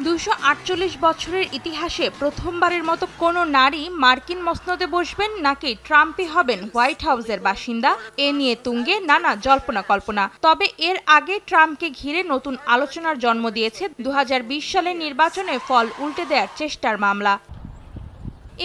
248 বছরের ইতিহাসে প্রথমবারের মতো কোনো নারী মার্কিন মসনদে বসবেন নাকি ট্রাম্পই হবেন হোয়াইট হাউসের বাসিন্দা, এ নিয়ে তুঙ্গে নানা জল্পনা কল্পনা। তবে এর আগে ট্রাম্পকে ঘিরে নতুন আলোচনার জন্ম দিয়েছে 2020 সালের নির্বাচনে ফল উল্টে দেওয়ার চেষ্টার মামলা।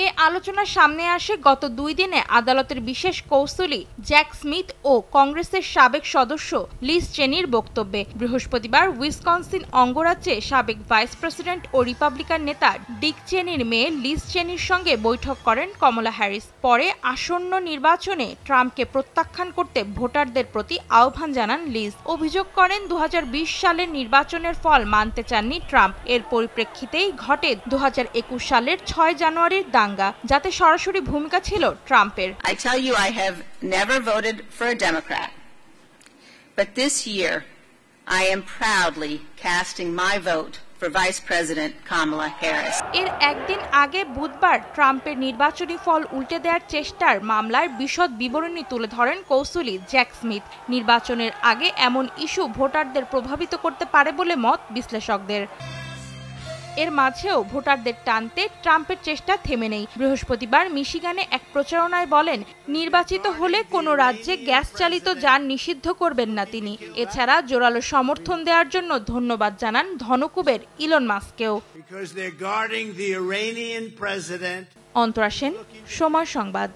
এ আলোচনার সামনে আসে গত 2 দিনে আদালতের বিশেষ কৌঁসুলি জ্যাক স্মিথ ও কংগ্রেসের সাবেক সদস্য লিজ চেনির বক্তব্যে। বৃহস্পতিবার উইসকনসিন অঙ্গরাজ্যে সাবেক ভাইস প্রেসিডেন্ট ও রিপাবলিকান নেতা ডিক চেনির মেয়ে লিজ চেনির সঙ্গে বৈঠক করেন কমলা হ্যারিস। পরে আসন্ন নির্বাচনে ট্রাম্পকে প্রত্যাখ্যান করতে ভোটারদের প্রতি আহ্বান জানান লিজ। অভিযোগ করেন 2020 সালের নির্বাচনের ফল মানতে চাননি ট্রাম্প। এর পরিপ্রেক্ষিতেই ঘটে 2021 সালের 6 জানুয়ারির দাঙ্গা, যাতে সরাসরি ভূমিকা ছিল ট্রাম্পের। I tell you, I have never voted for a Democrat, but this year I am proudly casting my vote for Vice President Kamala Harris. এর একদিন আগে বুধবার ট্রাম্পের নির্বাচনী ফল উল্টে দেওয়ার চেষ্টার মামলার বিশদ বিবরণী তুলে ধরেন কৌঁসুলি জ্যাক স্মিথ। নির্বাচনের আগে এমন ইস্যু ভোটারদের প্রভাবিত করতে পারে বলে মত বিশ্লেষকদের। এর মাঝেও ভোটারদের টানতে ট্রাম্পের চেষ্টা থেমে নেই। বৃহস্পতিবার মিশিগানে এক প্রচারণায় বলেন, নির্বাচিত হলে কোনো রাজ্যে গ্যাস চালিত যান নিষিদ্ধ করবেন না তিনি। এছাড়া জোরালো সমর্থন দেওয়ার জন্য ধন্যবাদ জানান ধনকুবের ইলন মাস্ককেও। অন্তরা সেন, সময় সংবাদ।